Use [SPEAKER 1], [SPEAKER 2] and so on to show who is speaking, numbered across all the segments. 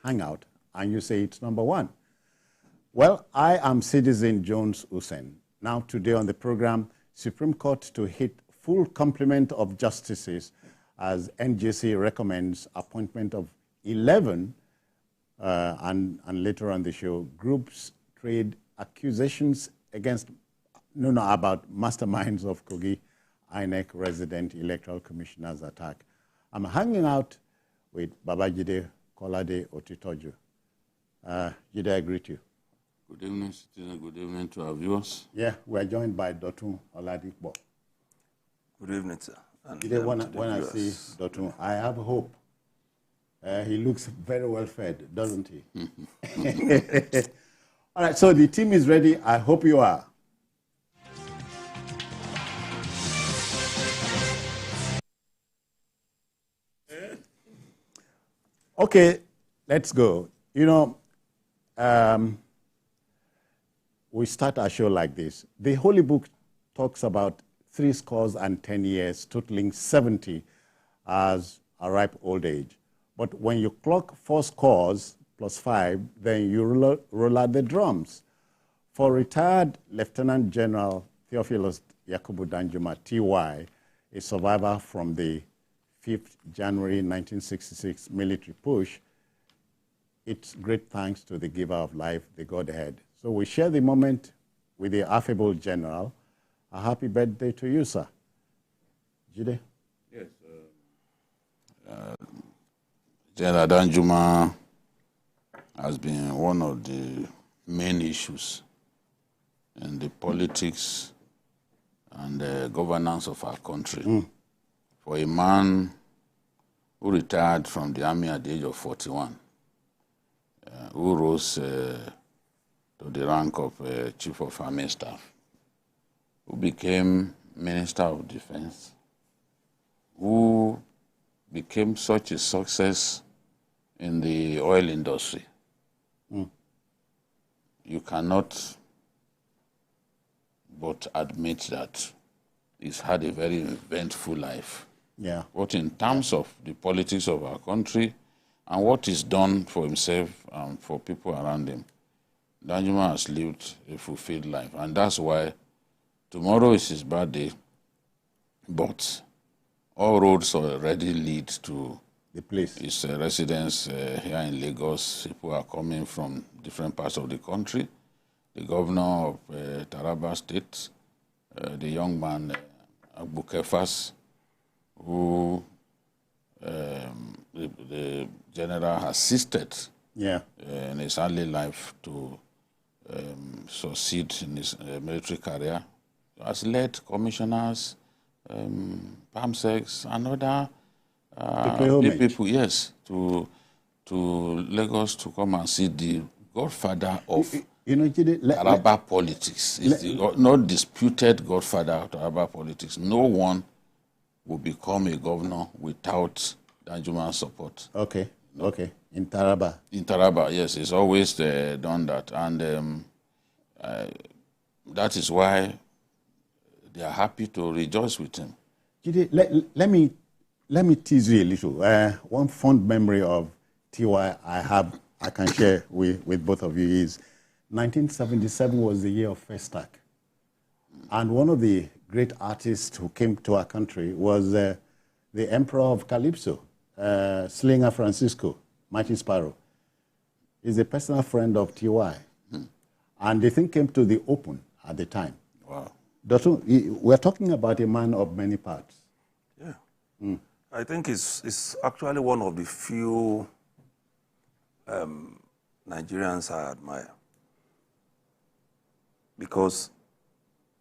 [SPEAKER 1] Hangout, and you say it's number one. Well, I am Citizen Jones Hussein. Now today on the program, Supreme Court to hit full complement of justices as NJC recommends appointment of 11 and later on the show, groups trade accusations against about masterminds of Kogi INEC resident electoral commissioners attack. I'm hanging out with Babajide Kolade Otitoju. Jide, I greet you.
[SPEAKER 2] Good evening, citizen. Good evening to our viewers.
[SPEAKER 1] Yeah, we're joined by Dotun Oladipo.
[SPEAKER 3] Good evening, sir. And
[SPEAKER 1] Jide, when I see Dotun, I have hope. He looks very well fed, doesn't he? All right, so the team is ready. I hope you are. Okay, let's go. You know, we start our show like this. The Holy Book talks about 70 years, totaling 70 as a ripe old age. But when you clock 4 scores plus 5, then you roll out the drums. For retired Lieutenant General Theophilus Yakubu Danjuma, TY, a survivor from the 5th January 1966 military push, it's great thanks to the giver of life, the Godhead. So we share the moment with the affable general. A happy birthday to you, sir. Jide?
[SPEAKER 2] Yes. General Danjuma has been one of the main issues in the politics and the governance of our country. For a man who retired from the army at the age of 41, who rose to the rank of Chief of Army Staff, who became Minister of Defense, who became such a success in the oil industry. You cannot but admit that he's had a very eventful life.
[SPEAKER 1] Yeah.
[SPEAKER 2] But in terms of the politics of our country and what he's done for himself and for people around him, Danjuma has lived a fulfilled life. And that's why tomorrow is his birthday, but all roads already lead to
[SPEAKER 1] The place.
[SPEAKER 2] his residence here in Lagos. People are coming from different parts of the country. The governor of Taraba State, the young man Agbukefas, who the general assisted in his early life to succeed in his military career, has led commissioners, PAMSECs, and other people, yes, to Lagos to come and see the godfather of Taraba politics. It's the not disputed godfather of Taraba politics. No one will become a governor without Danjuma's support.
[SPEAKER 1] Okay, okay. In Taraba?
[SPEAKER 2] In Taraba, yes. It's always done that. And that is why they are happy to rejoice with him.
[SPEAKER 1] Jide, let me tease you a little. One fond memory of TY I can share with both of you is 1977 was the year of Festac. And one of the great artists who came to our country was the Emperor of Calypso, Slinger Francisco, Mighty Sparrow. He's a personal friend of TY. And the thing came to the open at the time.
[SPEAKER 2] Wow.
[SPEAKER 1] We're talking about a man of many parts.
[SPEAKER 3] Yeah. I think it's actually one of the few Nigerians I admire. Because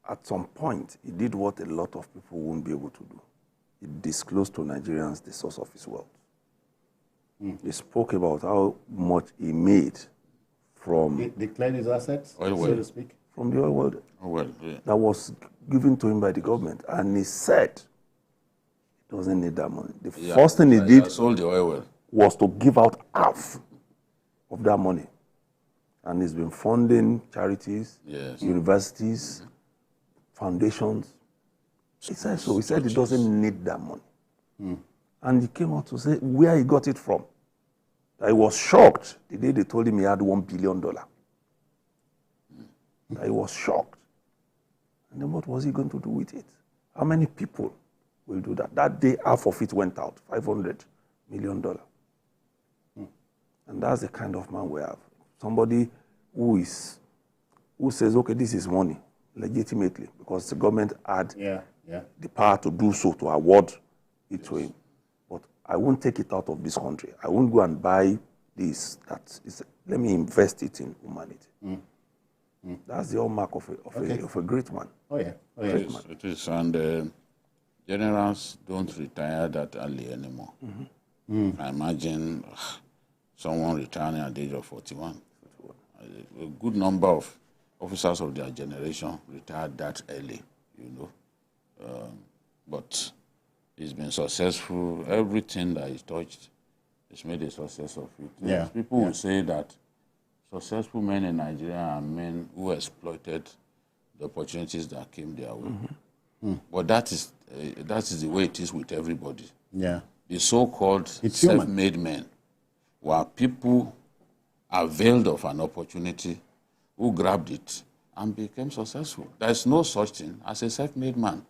[SPEAKER 3] at some point, he did what a lot of people won't be able to do. He disclosed to Nigerians the source of his wealth. He spoke about how much he made from...
[SPEAKER 1] He declared his assets,
[SPEAKER 2] so
[SPEAKER 1] to speak?
[SPEAKER 3] From the oil world
[SPEAKER 2] Yeah.
[SPEAKER 3] that was given to him by the government. And he said he doesn't need that money. The first thing he did
[SPEAKER 2] sold the oil well.
[SPEAKER 3] was to give out half of that money. And he's been funding charities, universities, foundations. He said so. He said he doesn't need that money. And he came out to say where he got it from. I was shocked the day they told him he had $1 billion. I was shocked. And then what was he going to do with it? How many people will do that? That day, half of it went out, $500 million. And that's the kind of man we have. Somebody who says, okay, this is money, legitimately, because the government had the power to do so, to award it to him. But I won't take it out of this country. I won't go and buy this. Let me invest it in humanity. That's the hallmark of a great man.
[SPEAKER 1] Oh, yeah.
[SPEAKER 2] It is. And generals don't retire that early anymore. I imagine someone retiring at the age of 41. A good number of officers of their generation retired that early, but he's been successful. Everything that he's touched, he's made a success of it. People will say that successful men in Nigeria are men who exploited the opportunities that came their way. But that is the way it is with everybody.
[SPEAKER 1] Yeah.
[SPEAKER 2] The so-called self-made men were people availed of an opportunity, who grabbed it and became successful. There's no such thing as a self-made man.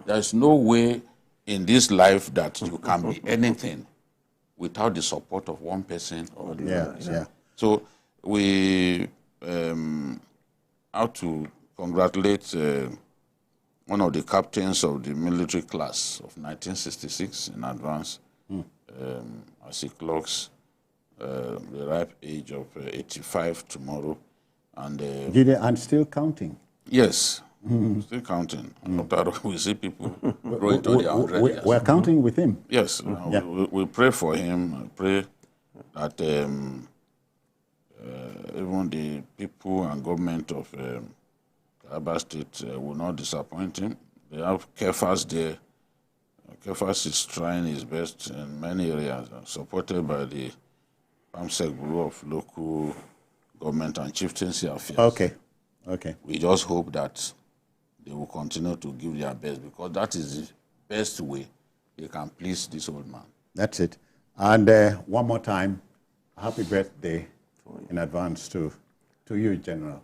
[SPEAKER 2] There's no way in this life that you can be anything without the support of one person or the other. So we have to congratulate one of the captains of the military class of 1966 in advance, as he clocks the ripe age of 85 tomorrow. And
[SPEAKER 1] still counting.
[SPEAKER 2] Yes, still counting. After we see people growing to the 100 years.
[SPEAKER 1] We're counting with him.
[SPEAKER 2] Yes, we pray for him. I pray that even the people and government of Taraba State will not disappoint him. They have Kefas there. Kefas is trying his best in many areas, supported by the PAMSEC Bureau of Local Government and Chieftaincy Affairs.
[SPEAKER 1] Okay.
[SPEAKER 2] We just hope that they will continue to give their best, because that is the best way they can please this old man.
[SPEAKER 1] That's it. And one more time, happy birthday in advance to you, General.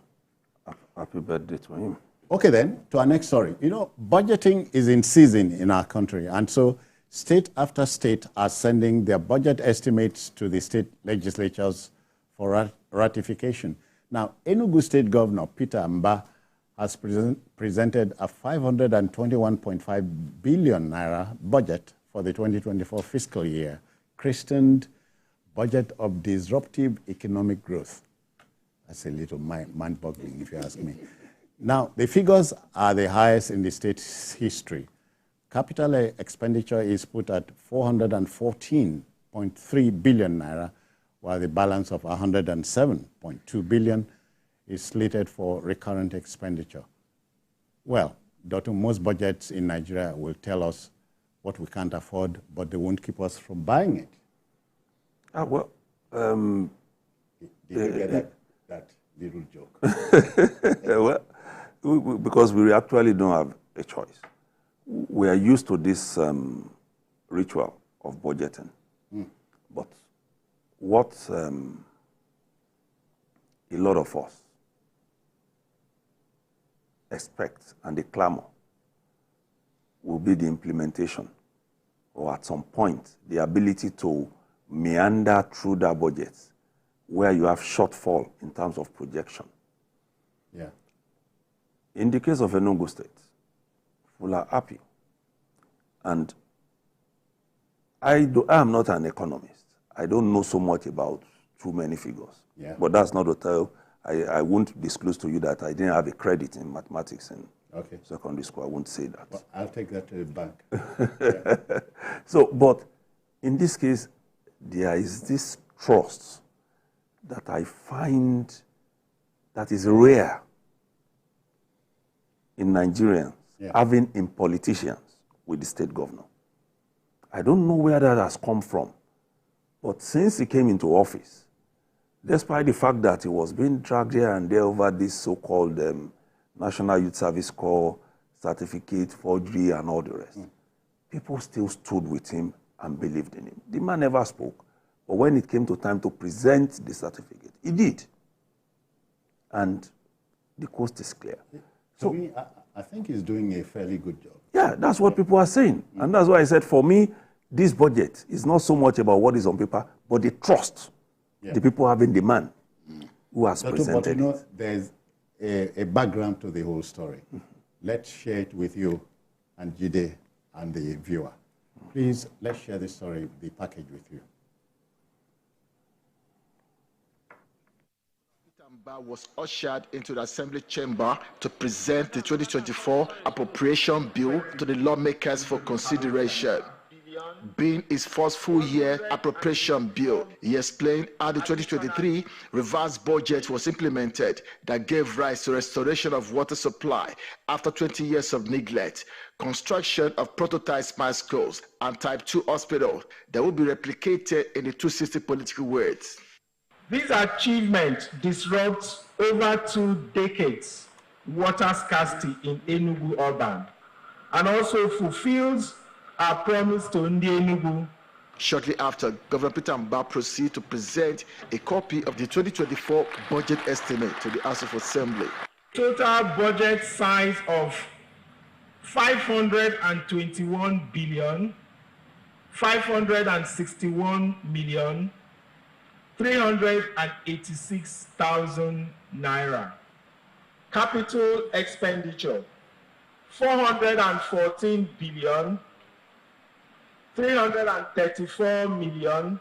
[SPEAKER 3] Happy birthday to him.
[SPEAKER 1] Okay, then, to our next story. Budgeting is in season in our country, and so state after state are sending their budget estimates to the state legislatures for ratification. Now, Enugu State Governor Peter Mba has presented a 521.5 billion naira budget for the 2024 fiscal year, christened Budget of Disruptive Economic Growth. That's a little mind-boggling, if you ask me. Now, the figures are the highest in the state's history. Capital expenditure is put at 414.3 billion naira, while the balance of 107.2 billion is slated for recurrent expenditure. Well, Dr. most budgets in Nigeria will tell us what we can't afford, but they won't keep us from buying it. Did you get that little joke?
[SPEAKER 3] Because we actually don't have a choice. We are used to this ritual of budgeting. But what a lot of us expect and they clamor will be the implementation, or at some point, the ability to meander through that budget where you have shortfall in terms of projection.
[SPEAKER 1] Yeah.
[SPEAKER 3] In the case of Enugu State, we are happy. And I am not an economist. I don't know so much about too many figures.
[SPEAKER 1] Yeah.
[SPEAKER 3] But that's not to tell. I won't disclose to you that I didn't have a credit in mathematics in secondary school. I won't say that.
[SPEAKER 1] Well, I'll take that to the bank.
[SPEAKER 3] So, but in this case, there is this trust that I find that is rare in Nigerians, having in politicians with the state governor. I don't know where that has come from, but since he came into office, despite the fact that he was being dragged here and there over this so-called National Youth Service Corps certificate, forgery, and all the rest, people still stood with him and believed in him. The man never spoke, But when it came to time to present the certificate, he did. And the coast is clear.
[SPEAKER 1] So me, I think he's doing a fairly good job.
[SPEAKER 3] Yeah, that's what people are saying. And that's why I said, for me, this budget is not so much about what is on paper, but the trust the people have in the man who has presented
[SPEAKER 1] But you know,
[SPEAKER 3] it.
[SPEAKER 1] there's a background to the whole story. Let's share it with you and Jide and the viewer. Please, let's share the story, the package with you.
[SPEAKER 4] Was ushered into the Assembly chamber to present the 2024 appropriation bill to the lawmakers for consideration. Being his first full-year appropriation bill, he explained how the 2023 revised budget was implemented that gave rise to restoration of water supply after 20 years of neglect, construction of prototype smart schools, and type 2 hospitals that will be replicated in the 260 political words.
[SPEAKER 5] This achievement disrupts over 2 decades water scarcity in Enugu urban and also fulfills our promise to Ndi Enugu.
[SPEAKER 4] Shortly after, Governor Peter Mbah proceeded to present a copy of the 2024 budget estimate to the House of Assembly.
[SPEAKER 5] Total budget size of 521 billion, 561 million, 386,000 naira. Capital expenditure 414 billion, 334 million,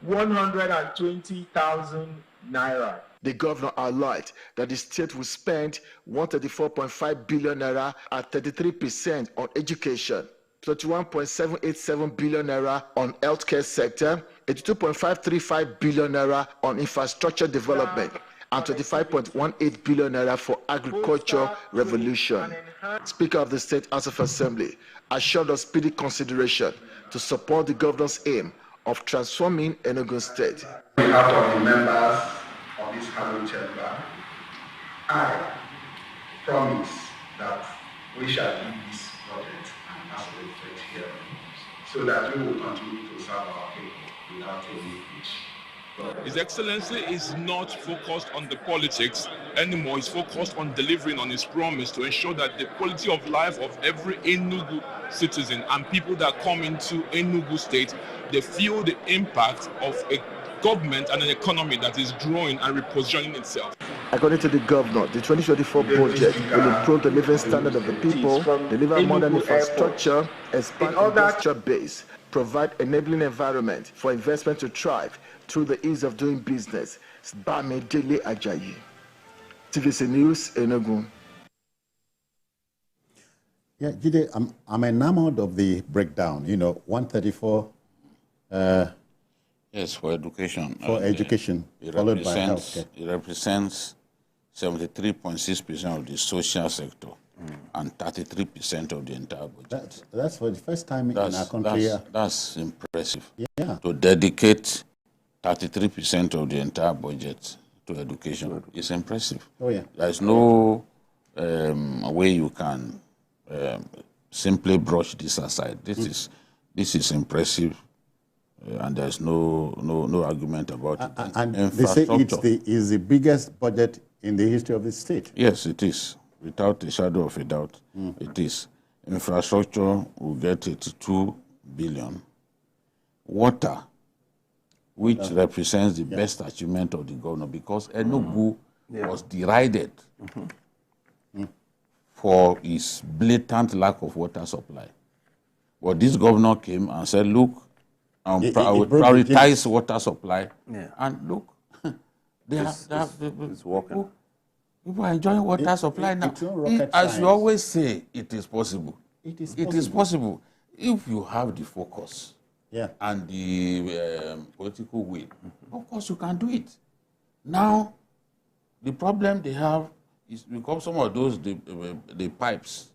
[SPEAKER 5] 120,000 naira.
[SPEAKER 4] The governor alleged that the state will spend 134.5 billion naira at 33% on education, 31.787 billion naira on healthcare sector, 82.535 billion naira on infrastructure development, and 25.18 billion naira for agriculture revolution. Speaker of the State House of Assembly assured of speedy consideration to support the governor's aim of transforming Enugu State.
[SPEAKER 6] On behalf of the members of this Hangout chamber, I promise that we shall lead this project and pass the effect here, so that we will continue to serve our people without any hitch.
[SPEAKER 7] His Excellency is not focused on the politics anymore. He's focused on delivering on his promise to ensure that the quality of life of every Enugu citizen and people that come into Enugu State, they feel the impact of a government and an economy that is growing and repositioning itself.
[SPEAKER 4] According to the governor, the 2024 budget will improve the living standard of the people, deliver modern infrastructure, expand industrial base, provide enabling environment for investment to thrive through the ease of doing business. Bamidele Ajayi, TVC News, Enugu.
[SPEAKER 1] Yeah, Jide, I'm enamored of the breakdown. You know, 134.
[SPEAKER 2] Yes, for education.
[SPEAKER 1] For education, followed by healthcare.
[SPEAKER 2] It represents 73.6% of the social sector and 33% of the entire budget.
[SPEAKER 1] That's for the first time in our country.
[SPEAKER 2] That's impressive.
[SPEAKER 1] Yeah.
[SPEAKER 2] To dedicate 33% of the entire budget to education is impressive.
[SPEAKER 1] Oh, yeah.
[SPEAKER 2] There's no way you can simply brush this aside. This is impressive. And there's no argument about it.
[SPEAKER 1] And they say it's the biggest budget in the history of the state.
[SPEAKER 2] Yes, it is. Without a shadow of a doubt, it is. Infrastructure will get 82 billion. Water, which represents the best achievement of the governor, because Enugu was derided for his blatant lack of water supply. But this governor came and said, look, I will prioritize water supply. Yeah. And look,
[SPEAKER 3] it's working.
[SPEAKER 2] People are enjoying water supply now. As you always say, it is possible. It is possible. If you have the focus and the political will, of course you can do it. Now, the problem they have is because some of those, the pipes,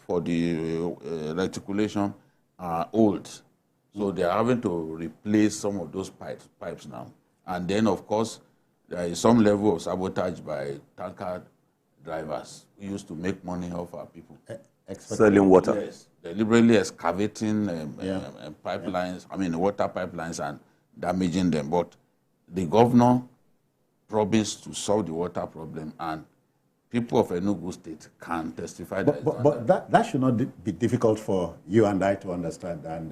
[SPEAKER 2] for the reticulation are old. So they are having to replace some of those pipes now. And then, of course, there is some level of sabotage by tanker drivers who used to make money off our people.
[SPEAKER 3] Selling water.
[SPEAKER 2] Yes. deliberately excavating pipelines, water pipelines and damaging them. But the governor promised to solve the water problem, and people of Enugu State can testify that.
[SPEAKER 1] But that should not be difficult for you and I to understand, and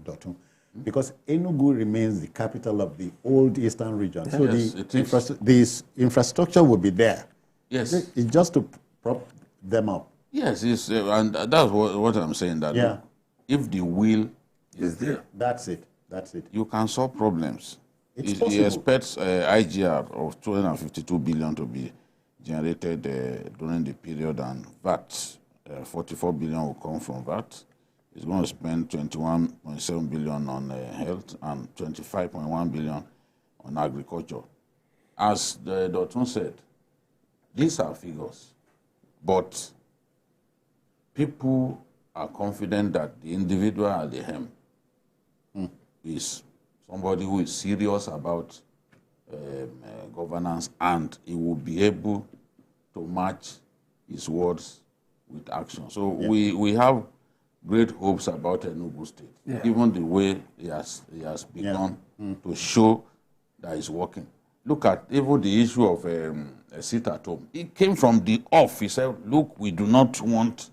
[SPEAKER 1] Dotun, because Enugu remains the capital of the old eastern region. So the infrastructure will be there.
[SPEAKER 2] Yes.
[SPEAKER 1] It's just to prop them up.
[SPEAKER 2] Yes, and that's what I'm saying, that if the will is there.
[SPEAKER 1] That's it.
[SPEAKER 2] You can solve problems.
[SPEAKER 1] It's possible.
[SPEAKER 2] He expects IGR of 252 billion to be generated during the period, and VAT, 44 billion will come from VAT. He's going to spend 21.7 billion on health and 25.1 billion on agriculture. As the Dotun said, these are figures, but people are confident that the individual at the helm is somebody who is serious about governance, and he will be able to match his words with action. So we have great hopes about Enugu State, even the way he has begun to show that it's working. Look at even the issue of a seat at home. It came from the off. He said, look, we do not want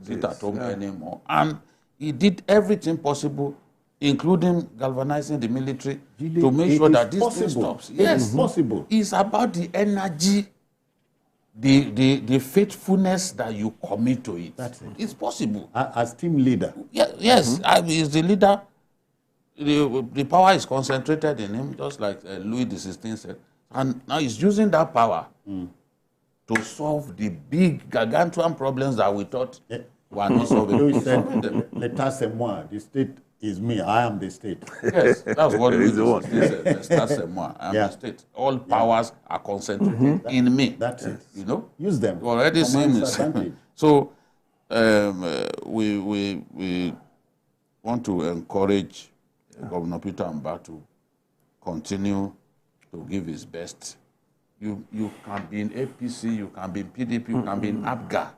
[SPEAKER 2] sit at home anymore. And he did everything possible, including galvanizing the military, to make sure that this thing stops.
[SPEAKER 1] Yes, it's possible.
[SPEAKER 2] It's about the energy, the faithfulness that you commit to it.
[SPEAKER 1] That's it.
[SPEAKER 2] It's possible.
[SPEAKER 1] As team leader.
[SPEAKER 2] Yes, he's the leader. The power is concentrated in him, just like Louis XVI said. And now he's using that power to solve the big, gargantuan problems that we thought were not solvable.
[SPEAKER 1] Louis said, "L'État c'est moi. The state is me. I am the state."
[SPEAKER 2] Yes, that's what Louis XVI said. "L'État c'est moi. I am the state. All powers are concentrated in me."
[SPEAKER 1] That's it.
[SPEAKER 2] You know?
[SPEAKER 1] Use them.
[SPEAKER 2] You already seen this. So we want to encourage Governor Peter Mbah to continue to give his best. You can be in APC, you can be in PDP, you can be in APGA.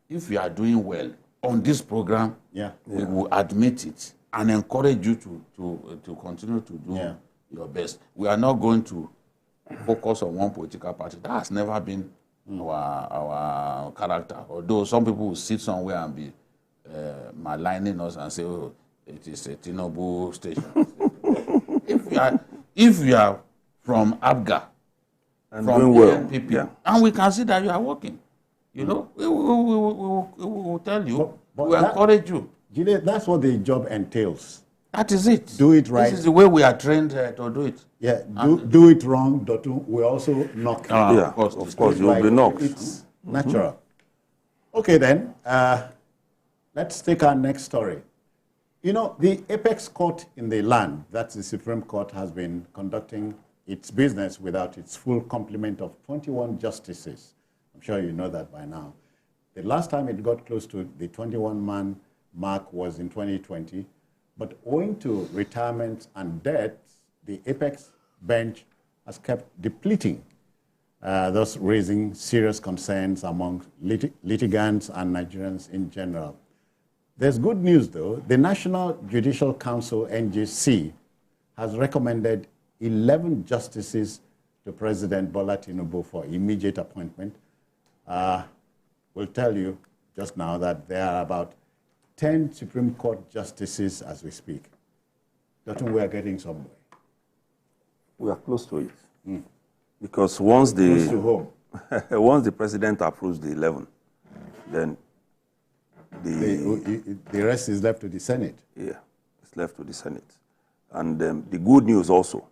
[SPEAKER 2] If you are doing well on this program, we will admit it and encourage you to continue to do your best. We are not going to focus on one political party. That has never been our character. Although some people will sit somewhere and be maligning us and say, "Oh, it is a Tinubu station." If you are from APGA,
[SPEAKER 3] and
[SPEAKER 2] from
[SPEAKER 3] doing well,
[SPEAKER 2] NPP, and we can see that you are working, we will tell you, we will encourage you.
[SPEAKER 1] Jide, that's what the job entails.
[SPEAKER 2] That is it.
[SPEAKER 1] Do it right.
[SPEAKER 2] This is the way we are trained to do it.
[SPEAKER 1] Yeah, do it wrong, Dotun, we also knock.
[SPEAKER 3] Of course, you'll be knocked.
[SPEAKER 1] It's natural. Okay, then, let's take our next story. You know, the apex court in the land, that's the Supreme Court, has been conducting its business without its full complement of 21 justices. I'm sure you know that by now. The last time it got close to the 21-man mark was in 2020, but owing to retirements and deaths, the apex bench has kept depleting, thus raising serious concerns among litigants and Nigerians in general. There's good news, though. The National Judicial Council, NJC, has recommended 11 justices to President Bola Tinubu for immediate appointment. We'll tell you just now that there are about 10 Supreme Court justices as we speak. Dotun, we are getting somewhere.
[SPEAKER 3] We are close to it. Because once once the president approves the 11, then
[SPEAKER 1] the rest is left to the Senate.
[SPEAKER 3] Yeah, it's left to the Senate. And the good news also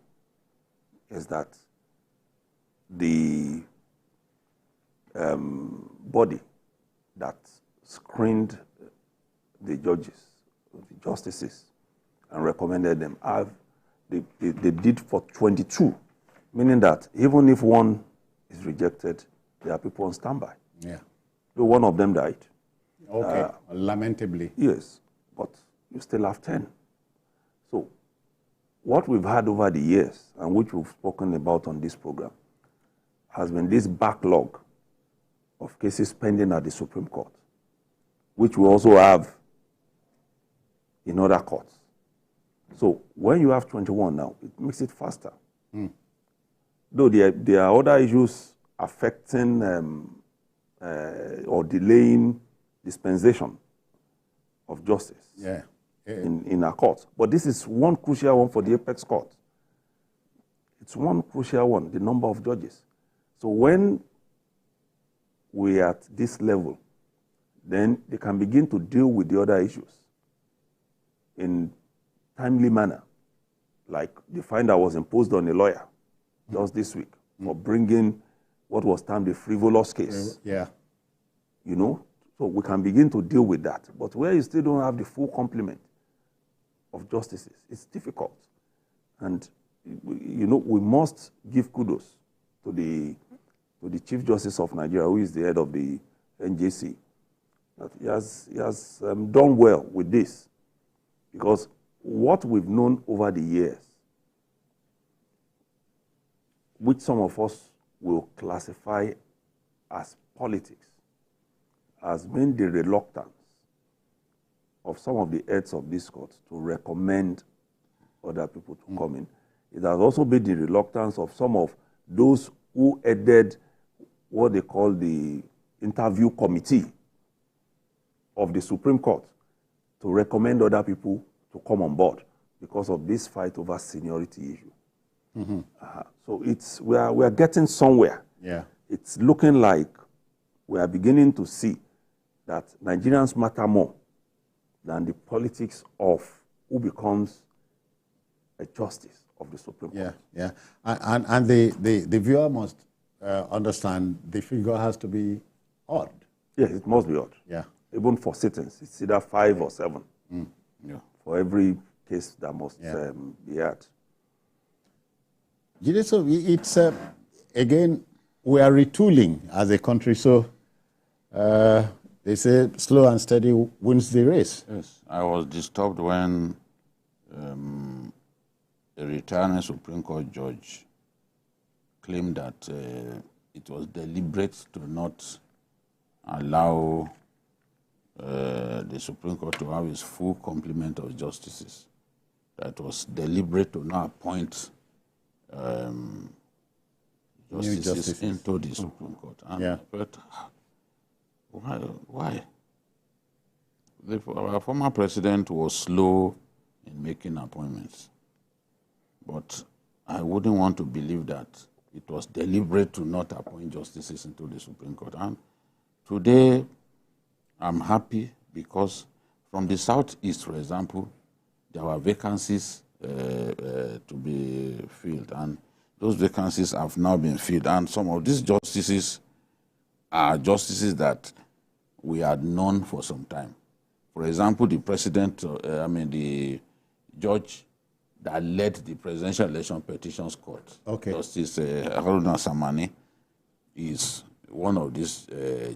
[SPEAKER 3] is that the body that screened the judges, the justices, and recommended them, they did for 22, meaning that even if one is rejected, there are people on standby.
[SPEAKER 1] Yeah.
[SPEAKER 3] So one of them died.
[SPEAKER 1] Okay, lamentably.
[SPEAKER 3] Yes, but you still have 10. So what we've had over the years, and which we've spoken about on this program, has been this backlog of cases pending at the Supreme Court. which we also have in other courts. So when you have 21 now, it makes it faster. Though there are other issues affecting or delaying dispensation of justice in our courts. But this is one crucial one for the apex court. It's one crucial one, the number of judges. So when we are at this level, then they can begin to deal with the other issues in timely manner. Like the fine that was imposed on a lawyer just this week for bringing what was termed a frivolous case.
[SPEAKER 1] Yeah.
[SPEAKER 3] You know, so we can begin to deal with that. But where you still don't have the full complement of justices, it's difficult. And, you know, we must give kudos to the Chief Justice of Nigeria, who is the head of the NJC. That he has done well with this. Because what we've known over the years, which some of us will classify as politics, has been the reluctance of some of the heads of this court to recommend other people to come in. It has also been the reluctance of some of those who headed what they call the interview committee of the Supreme Court to recommend other people to come on board because of this fight over seniority issue. So we are getting somewhere.
[SPEAKER 1] Yeah.
[SPEAKER 3] It's looking like we are beginning to see that Nigerians matter more than the politics of who becomes a justice of the Supreme Court.
[SPEAKER 1] Yeah. And the viewer must understand the figure has to be odd.
[SPEAKER 3] Yes, it must be odd.
[SPEAKER 1] Yeah.
[SPEAKER 3] Even for sittings, it's either 5 or 7 for every case that must be had.
[SPEAKER 1] So it's, again, we are retooling as a country. So they say slow and steady wins the race.
[SPEAKER 2] Yes, I was disturbed when a returning Supreme Court judge claimed that it was deliberate to not allow the Supreme Court to have its full complement of justices. That was deliberate to not appoint justices into the Supreme Court. And but why? Our former president was slow in making appointments. But I wouldn't want to believe that it was deliberate to not appoint justices into the Supreme Court. And today, I'm happy because from the Southeast, for example, there were vacancies to be filled. And those vacancies have now been filled. And some of these justices are justices that we had known for some time. For example, the the judge that led the Presidential Election Petitions Court, Justice Haruna Samani, is one of these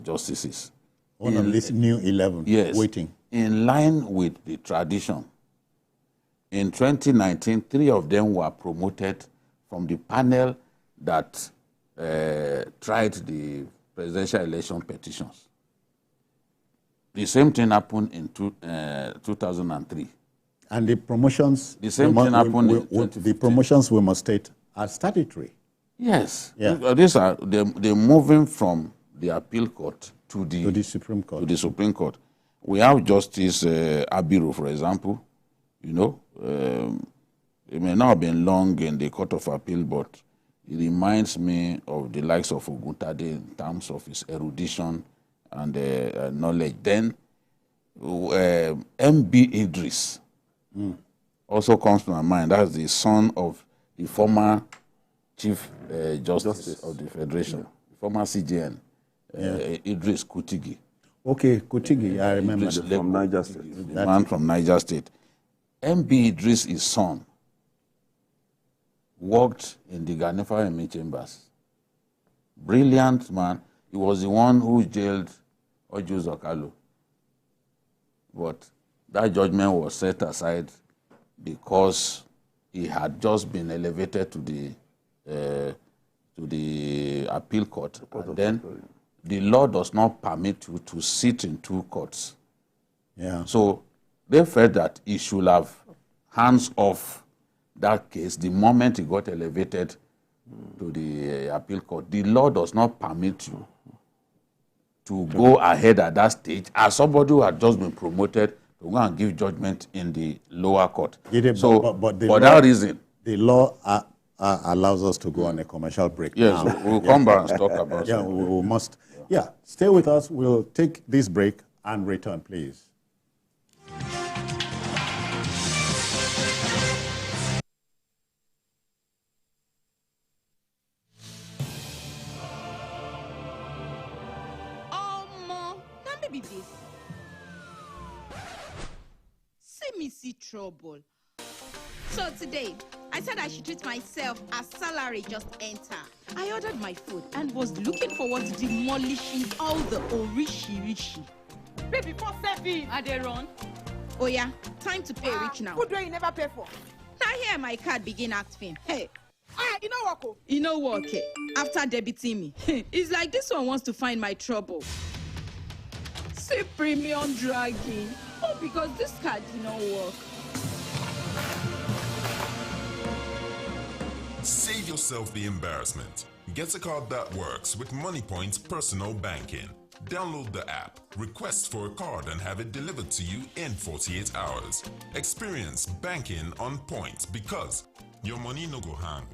[SPEAKER 2] justices.
[SPEAKER 1] One of these new 11 waiting.
[SPEAKER 2] In line with the tradition, in 2019, 3 of them were promoted from the panel that tried the presidential election petitions. The same thing happened in 2003.
[SPEAKER 1] And the promotions,
[SPEAKER 2] the same thing happened
[SPEAKER 1] the promotions, we must state, are statutory.
[SPEAKER 2] Yes. These are they're moving from the appeal court to the
[SPEAKER 1] Supreme Court.
[SPEAKER 2] To the Supreme Court. We have Justice Abiru, for example. You know, it may not have been long in the Court of Appeal, but it reminds me of the likes of Oguntade in terms of his erudition and knowledge. Then M.B. Idris also comes to my mind. That's the son of the former Chief Justice of the Federation, former CJN, Idris Kutigi.
[SPEAKER 1] Okay, Kutigi, I remember.
[SPEAKER 3] From Niger State.
[SPEAKER 2] The man from Niger State. M.B. Idris, his son, worked in the Ganifa Emi chambers. Brilliant man. He was the one who jailed Oju Zokalo. But that judgment was set aside because he had just been elevated to the appeal court. And then the law does not permit you to sit in 2 courts
[SPEAKER 1] Yeah.
[SPEAKER 2] So they felt that he should have hands off that case the moment he got elevated to the appeal court. The law does not permit you to go ahead at that stage as somebody who had just been promoted to go and give judgment in the lower court. So
[SPEAKER 1] but
[SPEAKER 2] for that reason,
[SPEAKER 1] the law allows us to go on a commercial break.
[SPEAKER 2] Yes,
[SPEAKER 1] now.
[SPEAKER 2] we'll come back and talk about it.
[SPEAKER 1] Yeah, we must. Yeah, stay with us. We'll take this break and return, please.
[SPEAKER 8] Be this. See me see trouble. So today, I said I should treat myself as salary just enter. I ordered my food and was looking forward to demolishing all the orishi.
[SPEAKER 9] Baby, before serving. Are they run?
[SPEAKER 8] Oh yeah, time to pay rich now.
[SPEAKER 9] Food where you never pay for.
[SPEAKER 8] Now here my card begin acting. Hey.
[SPEAKER 9] You know what?
[SPEAKER 8] You know what? Okay. After debiting me, it's like this one wants to find my trouble. Say premium dragging. Oh, because this card did not work.
[SPEAKER 10] Save yourself the embarrassment. Get a card that works with MoneyPoint's personal banking. Download the app, request for a card and have it delivered to you in 48 hours. Experience banking on point because your money no go hang.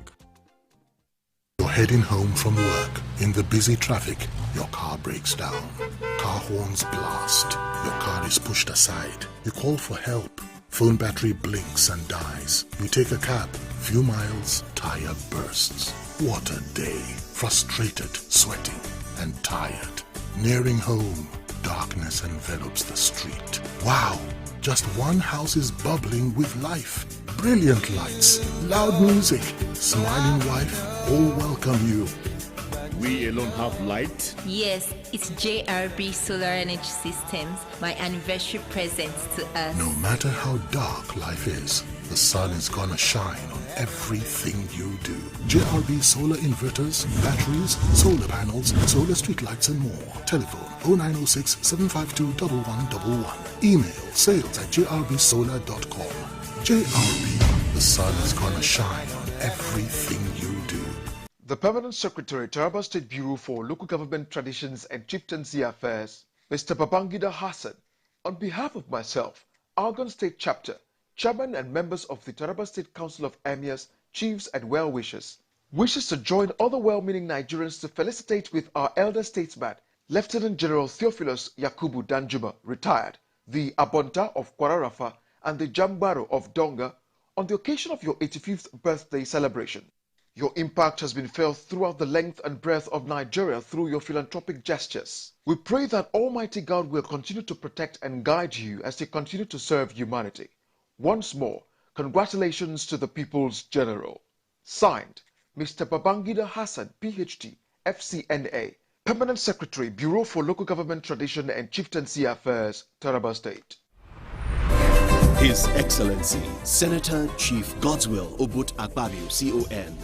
[SPEAKER 11] You're heading home from work. In the busy traffic, your car breaks down. Car horns blast. Your car is pushed aside. You call for help. Phone battery blinks and dies. You take a cab. Few miles, tire bursts. What a day. Frustrated, sweating, and tired. Nearing home, darkness envelops the street. Wow! Just one house is bubbling with life. Brilliant lights, loud music, smiling wife, all welcome you.
[SPEAKER 12] We alone have light?
[SPEAKER 13] Yes, it's JRB Solar Energy Systems, my anniversary present to us.
[SPEAKER 11] No matter how dark life is, the sun is gonna shine on everything you do. JRB solar inverters, batteries, solar panels, solar streetlights and more. Telephone 0906 752 1111. Email sales@jrbsolar.com. JRB, the sun is gonna shine on everything you do.
[SPEAKER 14] The Permanent Secretary, Taraba State Bureau for Local Government Traditions and Chieftaincy Affairs, Mr. Babangida Hassan, on behalf of myself, Argon State Chapter, Chairman and members of the Taraba State Council of Emirs, Chiefs and Well-Wishers, wishes to join other well-meaning Nigerians to felicitate with our elder statesman, Lieutenant General Theophilus Yakubu Danjuma, retired, the Abonta of Kwararafa and the Jambaro of Donga, on the occasion of your 85th birthday celebration. Your impact has been felt throughout the length and breadth of Nigeria through your philanthropic gestures. We pray that Almighty God will continue to protect and guide you as you continue to serve humanity. Once more, congratulations to the People's General. Signed, Mr. Babangida Hassan, PhD, FCNA, Permanent Secretary, Bureau for Local Government Tradition and Chieftaincy Affairs, Taraba State.
[SPEAKER 15] His Excellency, Senator Chief Godswill Obut Akpabio, CON.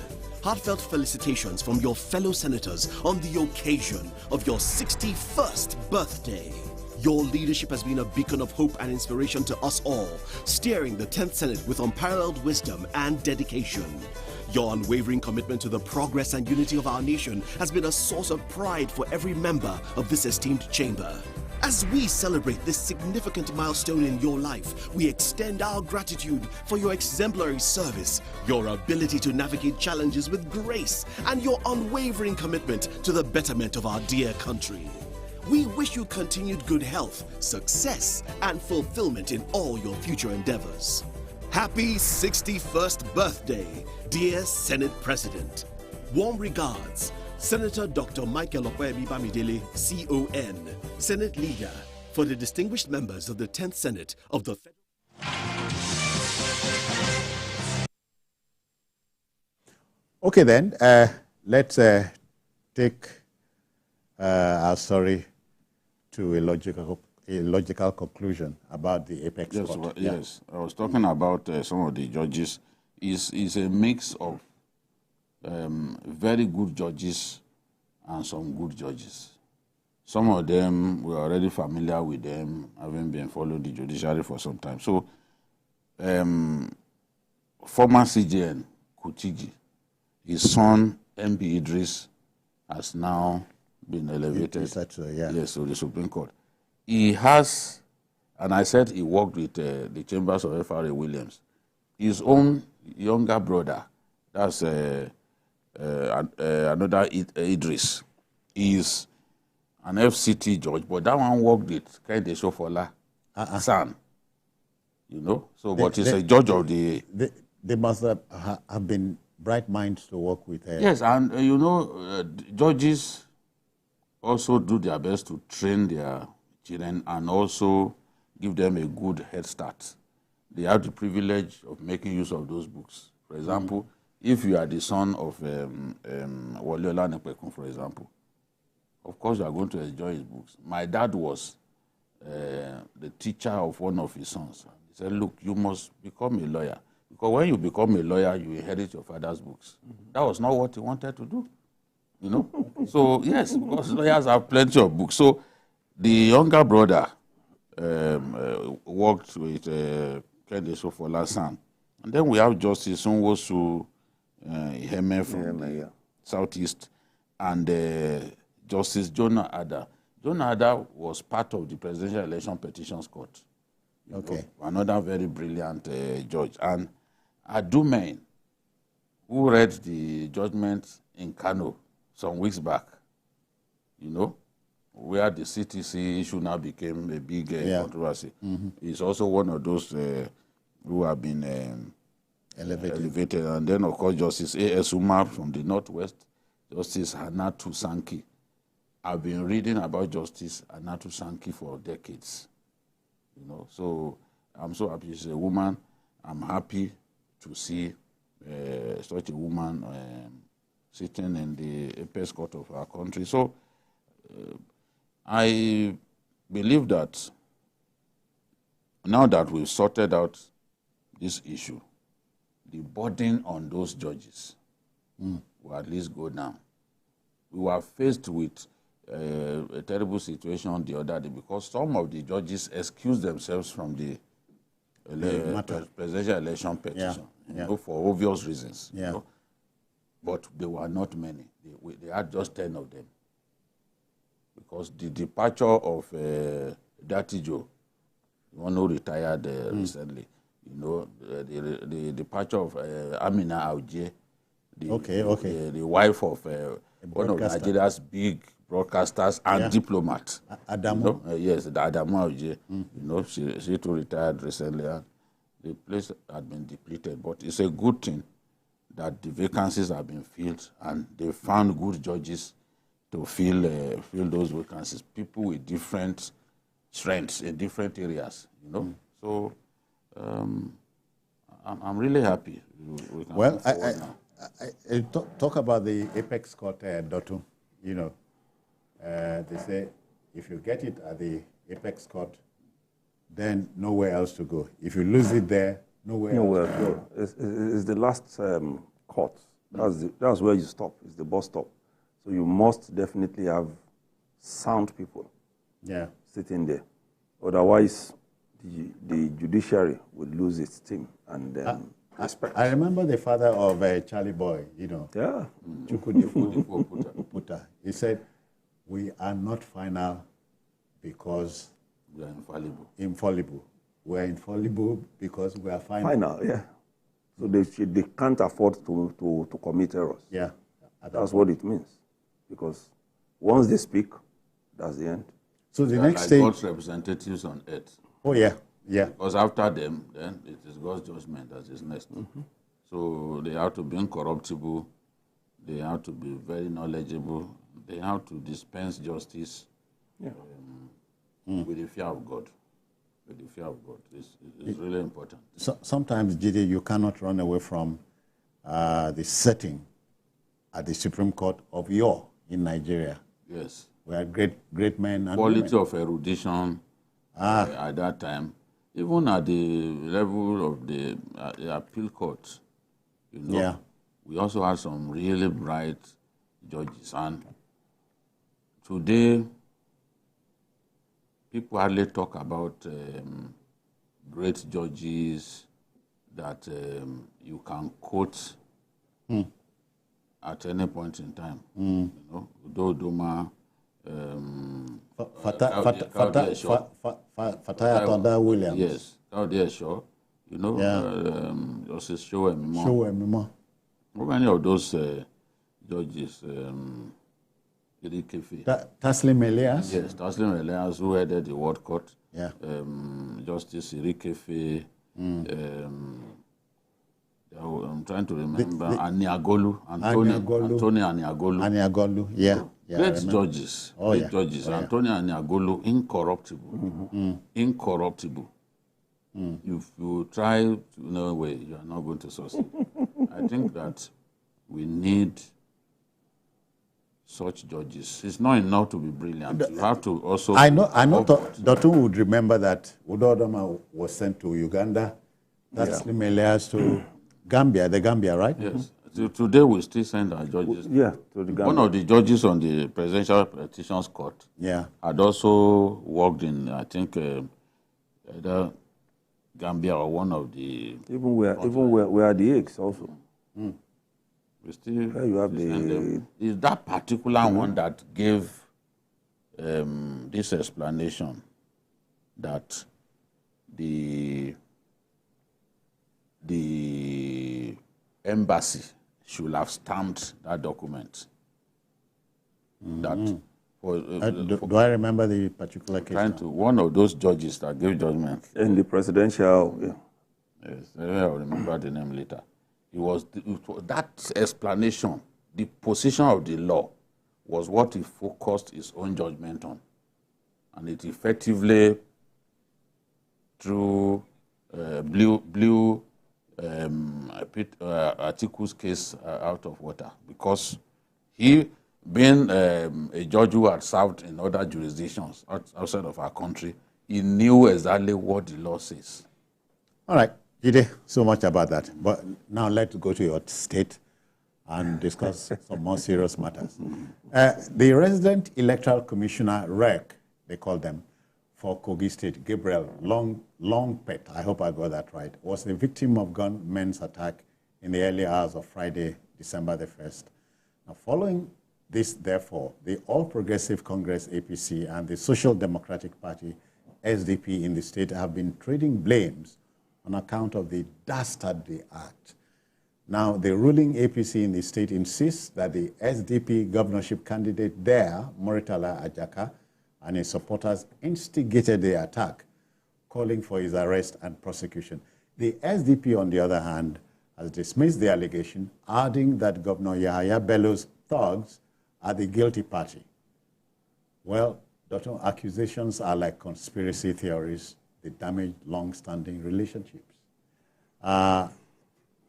[SPEAKER 15] Heartfelt felicitations from your fellow senators on the occasion of your 61st birthday. Your leadership has been a beacon of hope and inspiration to us all, steering the 10th Senate with unparalleled wisdom and dedication. Your unwavering commitment to the progress and unity of our nation has been a source of pride for every member of this esteemed chamber. As we celebrate this significant milestone in your life, we extend our gratitude for your exemplary service, your ability to navigate challenges with grace, and your unwavering commitment to the betterment of our dear country. We wish you continued good health, success, and fulfillment in all your future endeavors. Happy 61st birthday, dear Senate President. Warm regards, Senator Dr. Michael Okwemi Bamidele, CON, Senate Leader for the distinguished members of the 10th Senate of the Federal.
[SPEAKER 1] Okay then, let's take our story to a logical conclusion about the apex court.
[SPEAKER 2] Yes, I was talking about some of the judges. Is a mix of very good judges and some good judges. some of them were already familiar with them, having been following the judiciary for some time. So, former CJN, Kutigi, his son, MB Idris, has now been elevated yes, to the Supreme Court. He has, and I said he worked with the chambers of FRA Williams. His own younger brother, that's another Idris, is an FCT judge, but that one worked with Kende Shofola, son. You know, so but he's a judge of the.
[SPEAKER 1] They must have been bright minds to work with.
[SPEAKER 2] Yes, and you know, judges also do their best to train their children and also give them a good head start. They have the privilege of making use of those books. For example, if you are the son of Waliola Nepekun, for example, of course you are going to enjoy his books. My dad was the teacher of one of his sons. He said, look, you must become a lawyer. Because when you become a lawyer, you inherit your father's books. That was not what he wanted to do. You know? So, yes, because lawyers have plenty of books. So, the younger brother worked with Kende Sofola's son. And then we have Justice Nwosu Iheme from Southeast and Justice Jonah Ada. Jonah Ada was part of the Presidential Election Petitions Court. Okay. Another very brilliant judge. And Adumain, who read the judgment in Kano some weeks back, you know, where the CTC issue now became a big controversy. He's also one of those who have been elevated. And then, of course, Justice A.S. Umar from the Northwest, Justice Hanatu Sankey. I've been reading about Justice Hanatu Sankey for decades. You know, so I'm so happy she's a woman. I'm happy to see such a woman sitting in the apex court of our country. So I believe that now that we've sorted out this issue, the burden on those judges will at least go down. We were faced with a terrible situation the other day because some of the judges excused themselves from the presidential election petition you know, for obvious reasons. You know? But there were not many. They had just 10 of them. Because the departure of Datijo, the one who retired recently, you know, the departure of Amina Aouje, the wife of one of Nigeria's big broadcasters and diplomats.
[SPEAKER 1] Adamu.
[SPEAKER 2] You know? Yes, the Adamu Aouje. You know, she too retired recently. And the place had been depleted. But it's a good thing that the vacancies have been filled and they found good judges to fill those vacancies. People with different strengths in different areas, you know. So I'm really happy.
[SPEAKER 1] Well, I talk about the apex court, Dotu. You know, they say if you get it at the apex court, then nowhere else to go. If you lose it there, nowhere else to go.
[SPEAKER 3] It's the last court. That's where you stop. It's the bus stop. So you must definitely have sound people sitting there. Otherwise, the judiciary would lose its team. And
[SPEAKER 1] I remember the father of Charlie Boy, you know. Yeah. Chukwudi Puta. He said, we are not final because
[SPEAKER 2] we are
[SPEAKER 1] infallible. We are infallible because we are final.
[SPEAKER 3] Final, yeah. So they can't afford to commit errors.
[SPEAKER 1] Yeah.
[SPEAKER 3] That's what it means. Because once they speak, that's the end.
[SPEAKER 1] So the
[SPEAKER 2] they
[SPEAKER 1] next
[SPEAKER 2] like
[SPEAKER 1] stage...
[SPEAKER 2] God's representatives on earth.
[SPEAKER 1] Oh, yeah. Yeah.
[SPEAKER 2] Because after them, then it is God's judgment that is next. So they have to be incorruptible. They have to be very knowledgeable. They have to dispense justice with the fear of God. With the fear of God. It's really important.
[SPEAKER 1] So, sometimes, Jide, you cannot run away from the setting at the Supreme Court of in Nigeria.
[SPEAKER 2] Yes.
[SPEAKER 1] We are great men and
[SPEAKER 2] quality
[SPEAKER 1] women.
[SPEAKER 2] of erudition at that time, even at the level of the appeal court, you know, we also had some really bright judges. And today, people hardly talk about great judges that you can quote at any point in time. You know, Udo Duma,
[SPEAKER 1] Fataya Tonda Williams.
[SPEAKER 2] Yes, Claudia Shaw. You know, Justice Show Emimo. How many of those judges?
[SPEAKER 1] Taslim Elias?
[SPEAKER 2] Yes, Taslim Elias, who headed the World Court.
[SPEAKER 1] Yeah.
[SPEAKER 2] Justice Irikefe. I'm trying to remember. Aniagolu. Anthony Aniagolu.
[SPEAKER 1] Aniagolu, yeah.
[SPEAKER 2] Great judges. Great judges. Anthony Aniagolu, incorruptible. Incorruptible. If you try to, no way, you are not going to succeed. I think that we need such judges. It's not enough to be brilliant. You have to also...
[SPEAKER 1] I know Dotun would remember that Udo Doma was sent to Uganda. That's Elias to Gambia, the Gambia, right?
[SPEAKER 2] Yes. Today we still send our judges.
[SPEAKER 3] Yeah, to the Gambia.
[SPEAKER 2] One of the judges on the Presidential Petitions Court had also worked in, I think, either Gambia or one of the...
[SPEAKER 3] Even where the eggs also.
[SPEAKER 2] We still you have the... Is that particular one that gave this explanation that the embassy should have stamped that document? That
[SPEAKER 1] do I remember the particular case?
[SPEAKER 2] One of those judges that gave judgment
[SPEAKER 3] in the presidential.
[SPEAKER 2] Yes, I'll remember the name later. It was that explanation, the position of the law, was what he focused his own judgment on, and it effectively blew Atiku's case out of water, because he, being a judge who had served in other jurisdictions outside of our country, he knew exactly what the law says.
[SPEAKER 1] All right, Jide, so much about that. But now let's go to your state and discuss some more serious matters. The resident electoral commissioner, REC, they call them, for Kogi State, Gabriel Longpet, I hope I got that right, was the victim of gunmen's attack in the early hours of Friday, December the 1st. Now, following this, therefore, the All Progressive Congress, APC, and the Social Democratic Party, SDP, in the state have been trading blames on account of the dastardly act. Now, the ruling APC in the state insists that the SDP governorship candidate there, Moritala Ajaka, and his supporters instigated the attack, calling for his arrest and prosecution. The SDP, on the other hand, has dismissed the allegation, adding that Governor Yahaya Bello's thugs are the guilty party. Well, Doctor, accusations are like conspiracy theories. They damage long-standing relationships.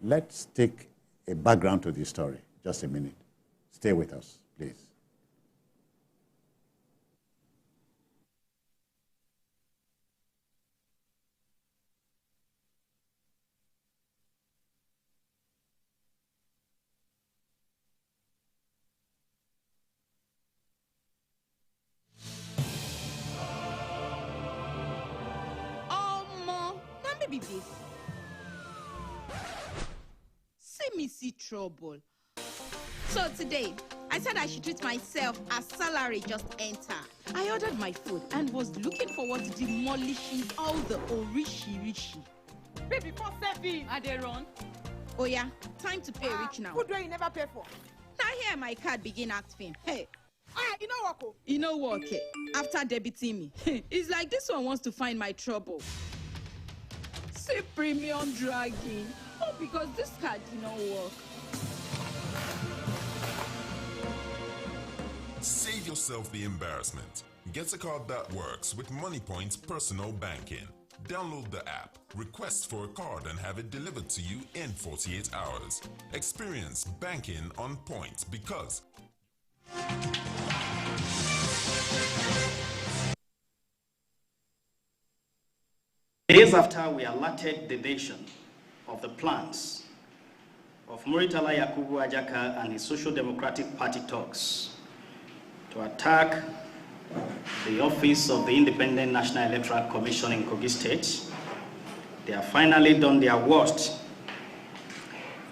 [SPEAKER 1] Let's take a background to this story. Just a minute. Stay with us, please.
[SPEAKER 8] Be this. See me see trouble. So today, I said I should treat myself as salary just enter. I ordered my food and was looking forward to demolishing all the orishi.
[SPEAKER 9] Baby, for serving. Are they run?
[SPEAKER 8] Oh yeah, time to pay rich now.
[SPEAKER 9] Food where you never pay for.
[SPEAKER 8] Now here my card begin act fame. Hey.
[SPEAKER 9] You know what?
[SPEAKER 8] You know what? Okay. After debiting me, it's like this one wants to find my trouble. See premium dragging. Oh, because this card did not work.
[SPEAKER 10] Save yourself the embarrassment. Get a card that works with MoneyPoint's personal banking. Download the app, request for a card and have it delivered to you in 48 hours. Experience banking on point because...
[SPEAKER 16] Days after we alerted the nation of the plans of Muritala Yakubu Ajaka and his Social Democratic Party talks to attack the office of the Independent National Electoral Commission in Kogi State. They have finally done their worst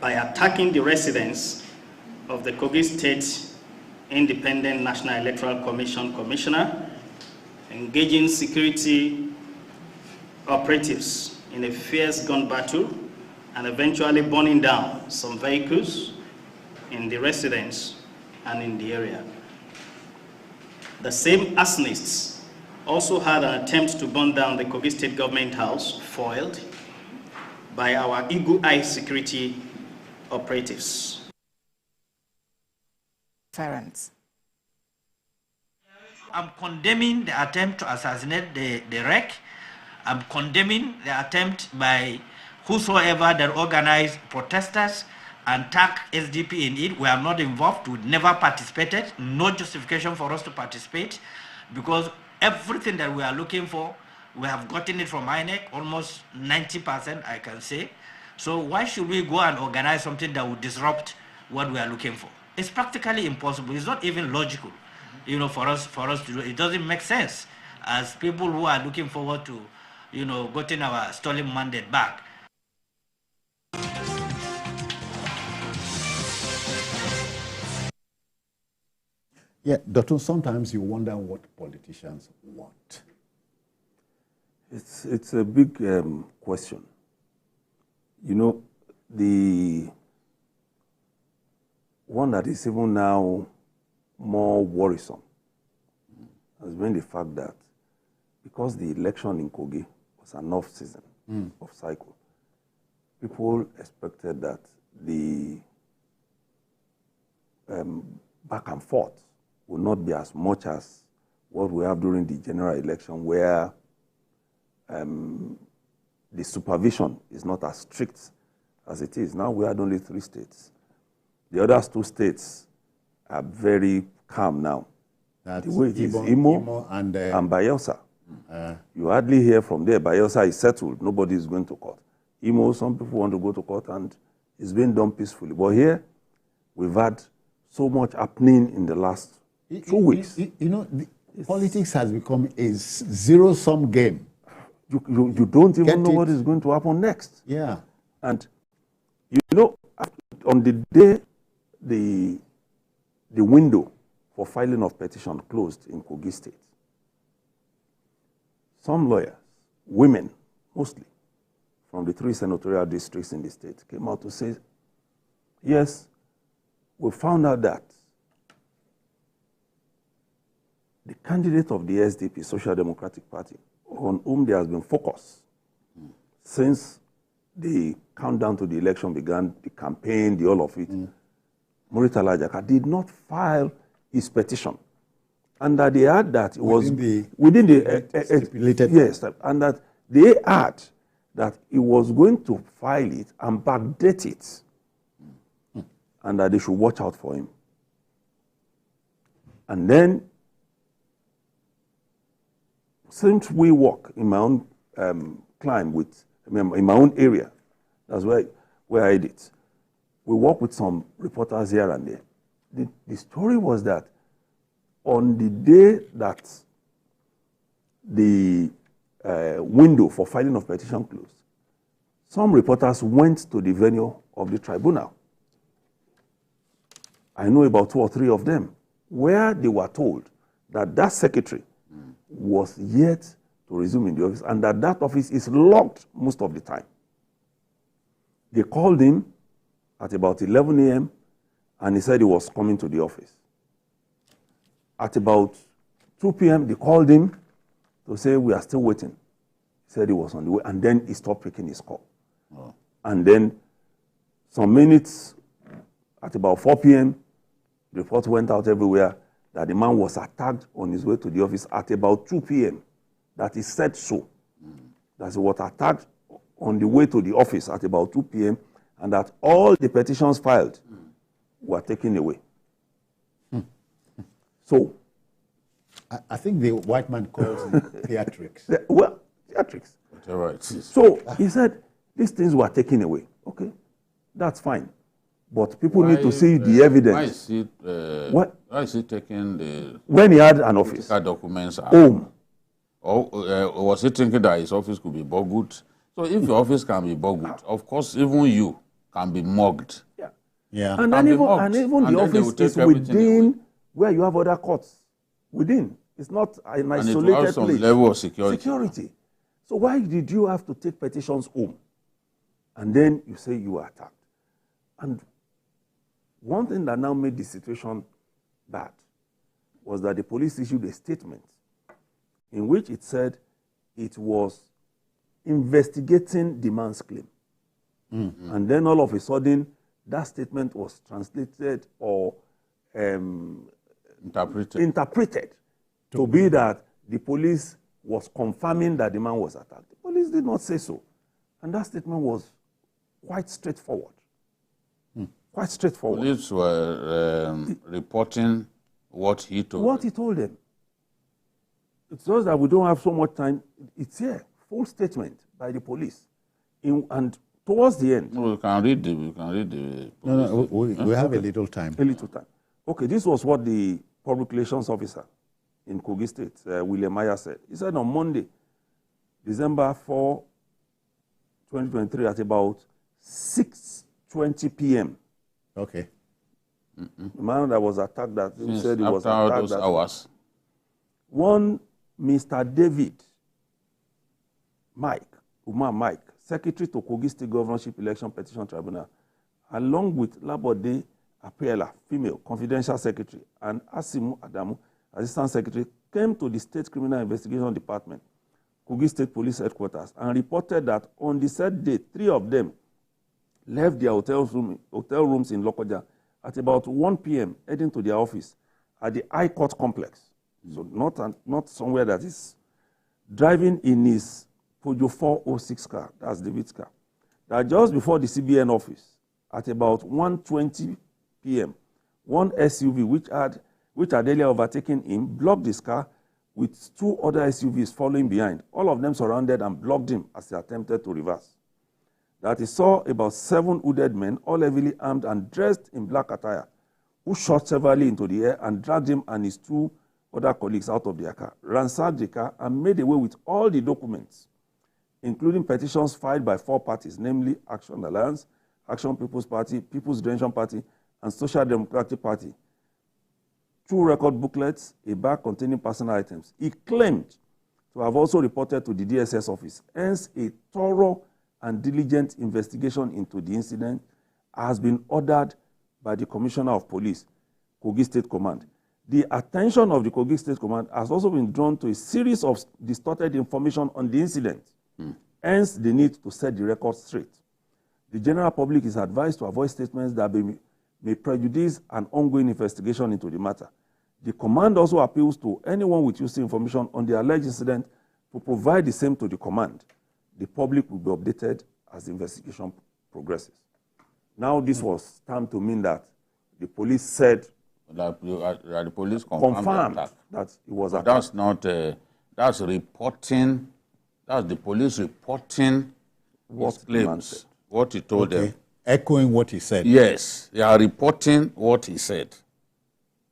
[SPEAKER 16] by attacking the residence of the Kogi State Independent National Electoral Commission Commissioner, engaging security operatives in a fierce gun battle, and eventually burning down some vehicles in the residence and in the area. The same arsonists also had an attempt to burn down the Kogi State Government House, foiled by our Eagle Eye security operatives.
[SPEAKER 17] I'm condemning the attempt to assassinate the REC. I'm condemning the attempt by whosoever that organized protesters and tag SDP in it. We are not involved. We never participated. No justification for us to participate, because everything that we are looking for, we have gotten it from INEC, almost 90%, I can say. So why should we go and organize something that would disrupt what we are looking for? It's practically impossible. It's not even logical, you know, for us to do it. It doesn't make sense as people who are looking forward to, you know, getting our stolen mandate back.
[SPEAKER 1] Yeah, Dr. Sometimes you wonder what politicians want.
[SPEAKER 3] It's a big question. You know, the one that is even now more worrisome has been the fact that because the election in Kogi was an off-season, off-cycle, people expected that the back and forth will not be as much as what we have during the general election, where the supervision is not as strict as it is. Now we had only 3 states. The other 2 states are very calm now.
[SPEAKER 1] That's
[SPEAKER 3] the way it is Imo and Bayelsa. You hardly hear from there. Bayelsa is settled. Nobody is going to court. Imo, some people want to go to court, and it's been done peacefully. But here, we've had so much happening in the last 2 weeks.
[SPEAKER 1] You know, politics has become a zero-sum game.
[SPEAKER 3] You don't even know what is going to happen next.
[SPEAKER 1] Yeah.
[SPEAKER 3] And, you know, on the day the window for filing of petition closed in Kogi State, some lawyers, women mostly, from the 3 senatorial districts in the state, came out to say, yes, we found out that the candidate of the SDP, Social Democratic Party, on whom there has been focus since the countdown to the election began, the campaign, the all of it, Muritala Ajaka did not file his petition. And that they had that it was within the stipulated yes, and that they had that he was going to file it and backdate it, and that they should watch out for him. And then, since we work in my own climb in my own area, that's where I did it. We work with some reporters here and there. The story was that on the day that the window for filing of petition closed, some reporters went to the venue of the tribunal. I know about 2 or 3 of them, where they were told that that secretary was yet to resume in the office, and that office is locked most of the time. They called him at about 11 a.m., and he said he was coming to the office. At about 2 p.m., they called him to say, we are still waiting. He said he was on the way, and then he stopped picking his call. Oh. And then some minutes, at about 4 p.m., the report went out everywhere that the man was attacked on his way to the office at about 2 p.m. That he said so. That he was attacked on the way to the office at about 2 p.m. and that all the petitions filed were taken away. So,
[SPEAKER 1] I think the white man calls it theatrics.
[SPEAKER 3] Well, theatrics.
[SPEAKER 2] Right.
[SPEAKER 3] So he said these things were taken away. Okay, that's fine. But people need to see the evidence.
[SPEAKER 2] Why is he taking the
[SPEAKER 3] when he had an office
[SPEAKER 2] documents
[SPEAKER 3] home?
[SPEAKER 2] Or was he thinking that his office could be boggled? So if your office can be boggled, of course, even you can be mugged.
[SPEAKER 3] Yeah. And even the office is within where you have other courts. Within. It's not an isolated
[SPEAKER 2] and it some
[SPEAKER 3] place.
[SPEAKER 2] Level of security.
[SPEAKER 3] So why did you have to take petitions home? And then you say you were attacked. And one thing that now made the situation bad was that the police issued a statement in which it said it was investigating the man's claim.
[SPEAKER 1] Mm-hmm.
[SPEAKER 3] And then all of a sudden, that statement was translated or interpreted to be that the police was confirming that the man was attacked. The police did not say so. And that statement was quite straightforward. Quite straightforward.
[SPEAKER 2] Police were reporting what he told them.
[SPEAKER 3] What he told them. It's just that we don't have so much time. It's here. Full statement by the police. And towards the end.
[SPEAKER 2] No, we can read the
[SPEAKER 1] No, we have a little time.
[SPEAKER 3] A little time. Okay, this was what the public relations officer in Kogi State, William Meyer, said. He said on Monday, December 4, 2023, at about 6:20 p.m.
[SPEAKER 1] Okay.
[SPEAKER 3] The man that was attacked, that he said he was
[SPEAKER 2] after
[SPEAKER 3] attacked.
[SPEAKER 2] those hours.
[SPEAKER 3] One Mr. David Umar Mike, Secretary to Kogi State Governorship Election Petition Tribunal, along with Labode Apiela, female, confidential secretary, and Asimu Adamu, assistant secretary, came to the State Criminal Investigation Department, Kogi State Police Headquarters, and reported that on the said day, 3 of them left their hotel rooms in Lokoja at about 1 p.m., heading to their office at the High Court Complex. So not somewhere that is driving in his Peugeot 406 car, that's David's car. That just before the CBN office, at about 1:20 p.m., one SUV which had earlier overtaken him blocked his car with 2 other SUVs following behind. All of them surrounded and blocked him as he attempted to reverse. That he saw about 7 hooded men, all heavily armed and dressed in black attire, who shot severally into the air and dragged him and his 2 other colleagues out of their car, ransacked the car, and made away with all the documents, including petitions filed by 4 parties, namely Action Alliance, Action People's Party, People's Redemption Party, and Social Democratic Party. 2 record booklets, a bag containing personal items. He claimed to have also reported to the DSS office. Hence, a thorough and diligent investigation into the incident has been ordered by the Commissioner of Police, Kogi State Command. The attention of the Kogi State Command has also been drawn to a series of distorted information on the incident. Hence, the need to set the record straight. The general public is advised to avoid statements that may prejudice an ongoing investigation into the matter. The command also appeals to anyone with useful information on the alleged incident to provide the same to the command. The public will be updated as the investigation progresses. Now, this was timed to mean that the police said
[SPEAKER 2] that the police
[SPEAKER 3] confirmed that it was attacked.
[SPEAKER 2] That's not. That's reporting. That's the police reporting
[SPEAKER 3] what
[SPEAKER 2] his claims, what he told them.
[SPEAKER 1] Echoing what he said.
[SPEAKER 2] Yes, they are reporting what he said.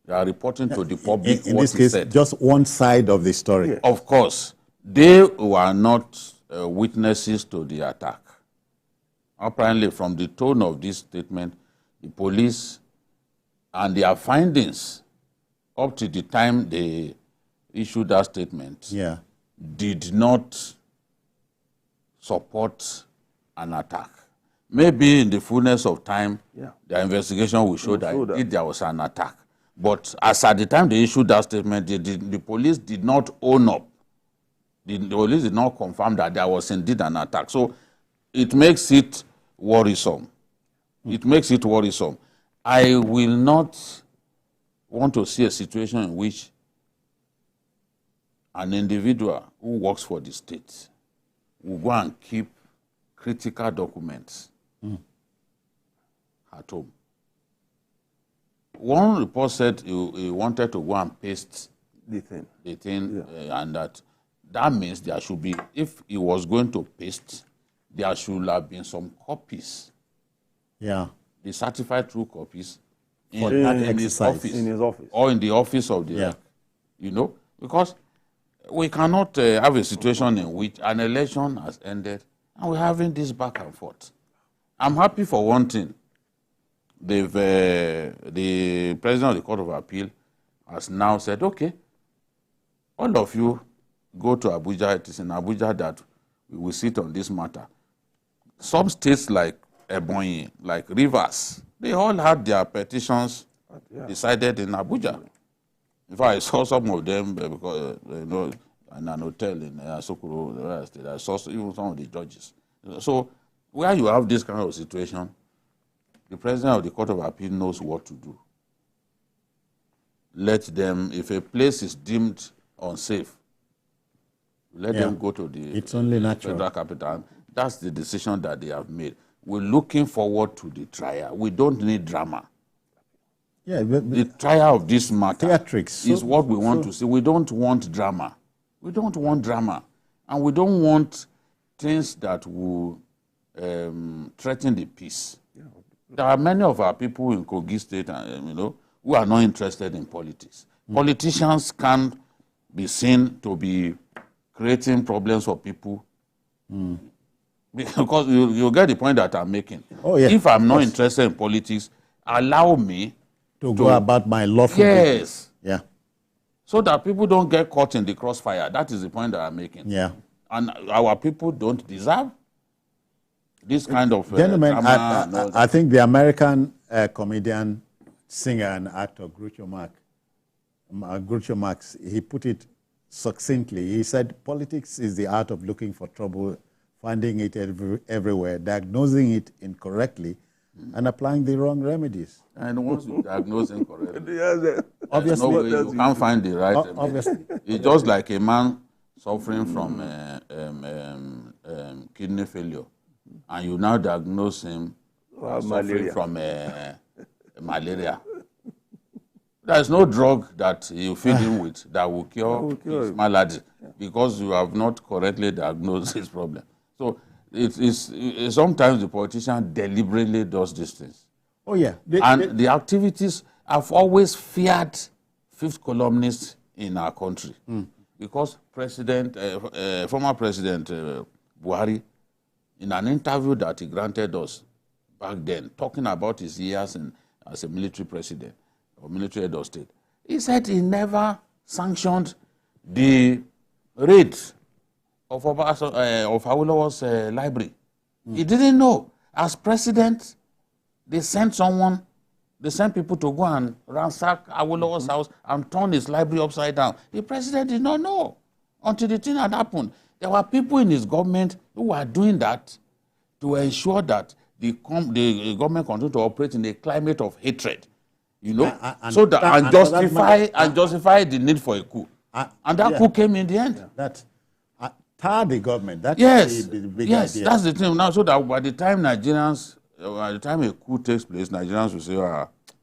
[SPEAKER 2] They are reporting to the public
[SPEAKER 1] in
[SPEAKER 2] what
[SPEAKER 1] this
[SPEAKER 2] he
[SPEAKER 1] case,
[SPEAKER 2] said.
[SPEAKER 1] just one side of the story.
[SPEAKER 2] Yeah. Of course, they were not witnesses to the attack. Apparently, from the tone of this statement, the police and their findings up to the time they issued that statement did not support an attack. Maybe in the fullness of time, the investigation will show that there was an attack. But as at the time they issued that statement, the police did not own up. The police did not confirm that there was indeed an attack. So it makes it worrisome. It makes it worrisome. I will not want to see a situation in which an individual who works for the state will go and keep critical documents at home. One report said he wanted to go and paste
[SPEAKER 3] the thing,
[SPEAKER 2] and that means there should be, if he was going to paste, there should have been some copies.
[SPEAKER 1] Yeah.
[SPEAKER 2] the certified true copies
[SPEAKER 1] For
[SPEAKER 2] in,
[SPEAKER 1] that
[SPEAKER 2] in his
[SPEAKER 1] exercise.
[SPEAKER 2] office.
[SPEAKER 3] In his office.
[SPEAKER 2] Or in the office of the rec. You know, because we cannot have a situation in which an election has ended and we're having this back and forth. I'm happy for one thing. The president of the Court of Appeal has now said, okay, all of you go to Abuja. It is in Abuja that we will sit on this matter. Some states like Ebonyi, like Rivers, they all had their petitions decided in Abuja. In fact, I saw some of them because, in an hotel in Sokoro State. I saw even some of the judges. So, where you have this kind of situation, the president of the Court of Appeal knows what to do. Let them, if a place is deemed unsafe, let them go to the federal capital. That's the decision that they have made. We're looking forward to the trial. We don't need drama.
[SPEAKER 1] Yeah,
[SPEAKER 2] the trial of this matter
[SPEAKER 1] theatrics
[SPEAKER 2] is what we want to see. We don't want drama. We don't want drama. And we don't want things that will threaten the peace. There are many of our people in Kogi State, who are not interested in politics. Politicians can be seen to be creating problems for people. Because you get the point that I'm making.
[SPEAKER 1] Oh, yeah.
[SPEAKER 2] If I'm not interested in politics, allow me
[SPEAKER 1] to go about my lawful
[SPEAKER 2] business.
[SPEAKER 1] Yeah.
[SPEAKER 2] So that people don't get caught in the crossfire. That is the point that I'm making.
[SPEAKER 1] Yeah.
[SPEAKER 2] And our people don't deserve this kind of
[SPEAKER 1] Gentlemen,
[SPEAKER 2] drama.
[SPEAKER 1] I think the American comedian, singer, and actor Groucho Marx, he put it succinctly. He said, politics is the art of looking for trouble, finding it everywhere, diagnosing it incorrectly, and applying the wrong remedies.
[SPEAKER 2] And once you diagnose incorrectly,
[SPEAKER 1] obviously,
[SPEAKER 2] no way you can't find the right remedy.
[SPEAKER 1] Obviously.
[SPEAKER 2] It's just like a man suffering from kidney failure, and you now diagnose him suffering from malaria. There's no drug that you feed him with that will cure his malady because you have not correctly diagnosed his problem. So sometimes the politician deliberately does these things.
[SPEAKER 1] Oh, yeah.
[SPEAKER 2] The activities have always feared fifth columnists in our country because former President Buhari, in an interview that he granted us back then, talking about his years as a military president or military head of state, he said he never sanctioned the raid of Awolowo's library. He didn't know. As president, they sent people to go and ransack Awolowo's house and turn his library upside down. The president did not know until the thing had happened. There were people in his government who were doing that to ensure that the government continued to operate in a climate of hatred, justify the need for a coup. And that coup came in the end.
[SPEAKER 1] Tar the government. That's the big idea.
[SPEAKER 2] That's the thing now. So that by the time a coup takes place, Nigerians will say,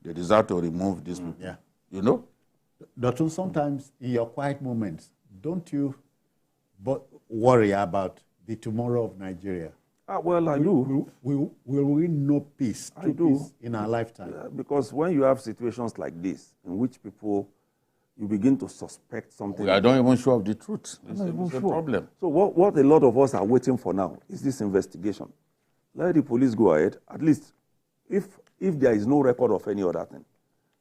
[SPEAKER 2] they deserve to remove these people.
[SPEAKER 1] Yeah.
[SPEAKER 2] You know?
[SPEAKER 1] Doctor, sometimes in your quiet moments, don't you worry about the tomorrow of Nigeria?
[SPEAKER 3] Well, I do.
[SPEAKER 1] Will we know peace, peace in our lifetime?
[SPEAKER 3] Because when you have situations like this, in which you begin to suspect something.
[SPEAKER 2] I don't even show of the truth. It's a problem.
[SPEAKER 3] So what a lot of us are waiting for now is this investigation. Let the police go ahead. At least, if there is no record of any other thing,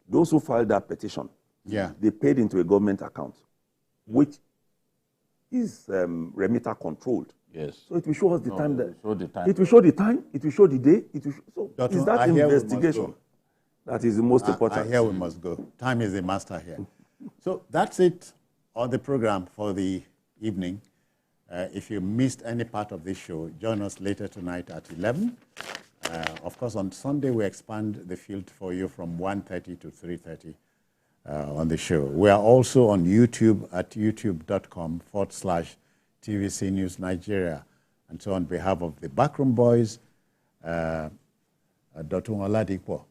[SPEAKER 3] those who filed that petition, they paid into a government account, which is remitter controlled.
[SPEAKER 2] Yes.
[SPEAKER 3] So it will show us the time.
[SPEAKER 2] It
[SPEAKER 3] will show the time. It will show the day. Doctor, is that investigation that is the most important?
[SPEAKER 1] I hear we must go. Time is the master here. So that's it on the program for the evening. If you missed any part of this show, join us later tonight at 11. Of course, on Sunday, we expand the field for you from 1:30 to 3:30 on the show. We are also on YouTube at youtube.com/TVC News Nigeria. And so on behalf of the Backroom Boys, Dr. Oladipo.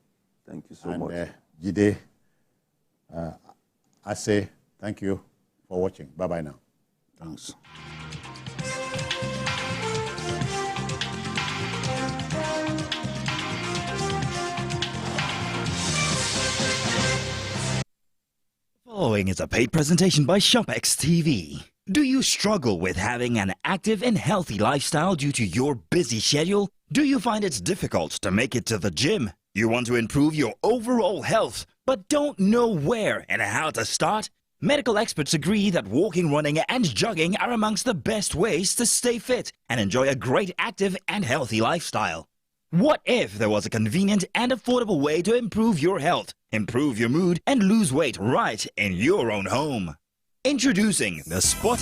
[SPEAKER 3] Thank you so much.
[SPEAKER 1] Jide, I say thank you for watching. Bye-bye now.
[SPEAKER 2] Thanks.
[SPEAKER 18] following is a paid presentation by ShopX TV. Do you struggle with having an active and healthy lifestyle due to your busy schedule? Do you find it's difficult to make it to the gym? You want to improve your overall health, but don't know where and how to start? Medical experts agree that walking, running, and jogging are amongst the best ways to stay fit and enjoy a great active and healthy lifestyle. What if there was a convenient and affordable way to improve your health, improve your mood, and lose weight right in your own home? Introducing the Spot